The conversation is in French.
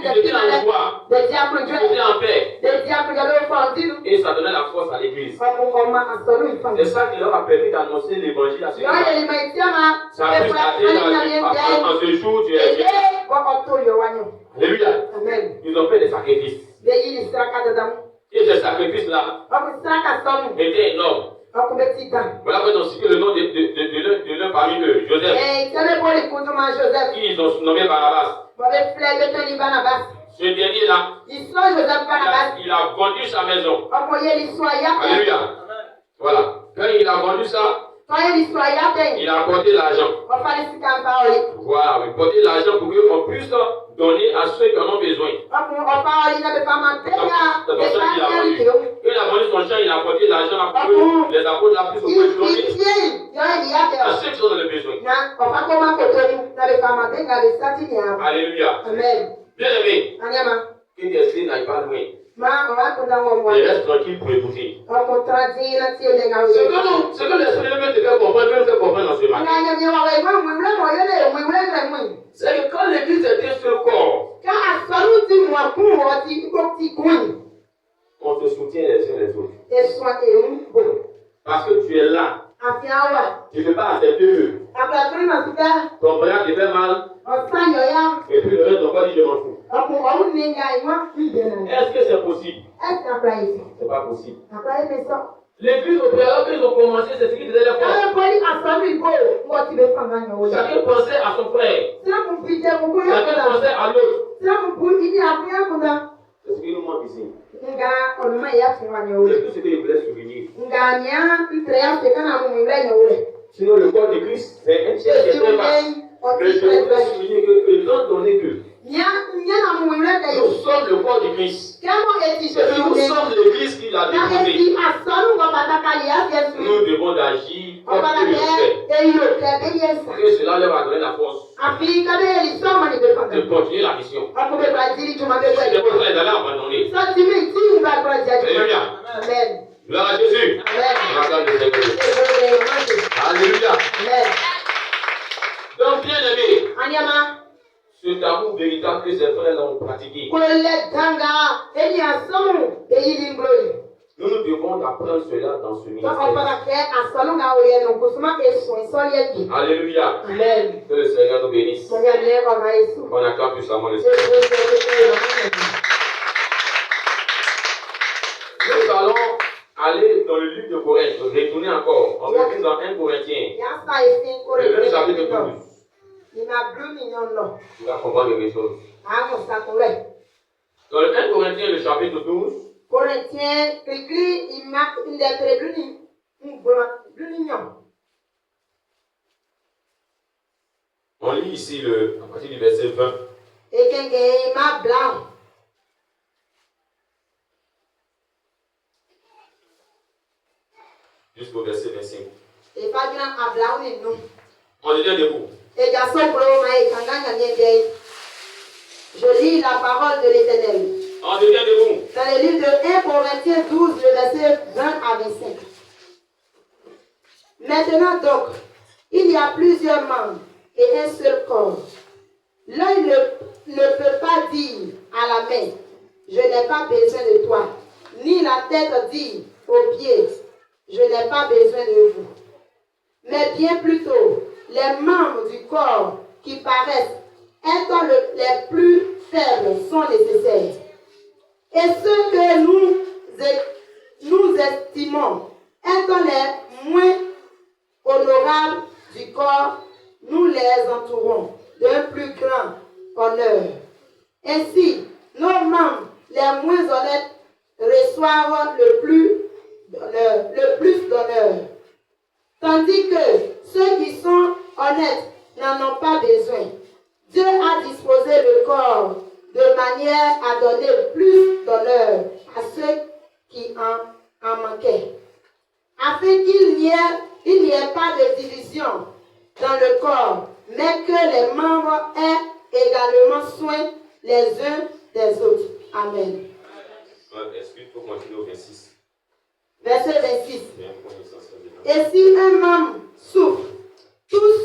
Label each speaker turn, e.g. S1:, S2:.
S1: Ils étaient en joie.
S2: Des diables
S1: Ils étaient en paix.
S2: Des diables qui avaient offendu.
S1: Et ça donnait la force à l'église. C'est ça qui leur a permis d'annoncer l'évangile à ceux qui ça a pu s'atteindre en ce jour, tu es bien. Alléluia. Ils ont fait des sacrifices. Et ces sacrifices-là étaient énormes. Voilà qu'on a cité le nom de l'un parmi eux, Joseph. Qui ils ont nommé Barabbas. Ce dernier-là, il a vendu sa maison. Alléluia. Voilà. Quand il a vendu ça, il a apporté l'argent. Voilà, il a apporté l'argent pour qu'on puisse donner à ceux qui en ont besoin. Il a vendu son champ, il a apporté l'argent pour que les apôtres la puissent donner à ceux qui sont dans le besoin. Alléluia. Bien aimé, que tes esprits n'aillent pas loin. Et reste tranquille pour écouter. Ce que l'esprit de Dieu te fait comprendre, Dieu te fait comprendre dans ce matin. C'est que quand l'église était sur le corps, on te soutient les uns les autres. Parce que tu es là. Tu ne peux pas accepter que ton frère te fait mal. Et puis le reste ton corps dit je m'en fous. Est-ce que c'est possible? C'est pas possible. L'église au préalable, ils ont commencé, c'est ce qui faisait les forces. Chacun pensait à son frère. Chacun pensait à l'autre. C'est ce qui nous manque ici. C'est tout ce qu'il voulait souligner. Sinon, le corps de Christ, c'est un chef qui est très vaste. Mais je voudrais souligner que, étant donné que nous sommes le corps de Christ, nous sommes l'église qu'il a déposée, nous devons agir comme il le fait. Et cela leur va donner la force de continuer la mission. C'est des choses d'aller abandonner. Alléluia. Gloire à Jésus. Alléluia. Donc, bien aimé, cet amour véritable que ces frères ont pratiqué, nous devons apprendre cela dans ce ministère. Alléluia. Que le Seigneur nous bénisse. On acclame puissamment le Seigneur. Nous allons aller dans le livre de Corinthe, retourner encore. On retourne dans 1 Corinthiens, le même chapitre 12. Tu vas comprendre quelque chose. Dans le 1 Corinthiens, le chapitre 12, on lit ici à partir du verset 20. Jusqu'au verset 25. On devient debout.
S2: Je lis la parole de l'Éternel.
S1: On devient debout.
S2: Dans le livre de 1 Corinthiens 12, le verset 20 à 25. Maintenant donc, il y a plusieurs membres et un seul corps. L'œil ne peut pas dire à la main, je n'ai pas besoin de toi, ni la tête dire aux pieds, je n'ai pas besoin de vous. Mais bien plutôt, les membres du corps qui paraissent être les plus faibles sont nécessaires. Et ceux que nous estimons être les moins honorables du corps, nous les entourons d'un plus grand honneur. Ainsi, nos membres les moins honnêtes reçoivent le plus d'honneur. Tandis que ceux qui sont honnêtes n'en ont pas besoin. Dieu a disposé le corps de manière à donner plus d'honneur à ceux qui en manquaient, afin qu'il n'y ait pas de division dans le corps, mais que les membres aient également soin les uns des autres. Amen.
S1: Est-ce qu'il faut continuer au 26?
S2: Verset 26. Et si un membre souffre, tous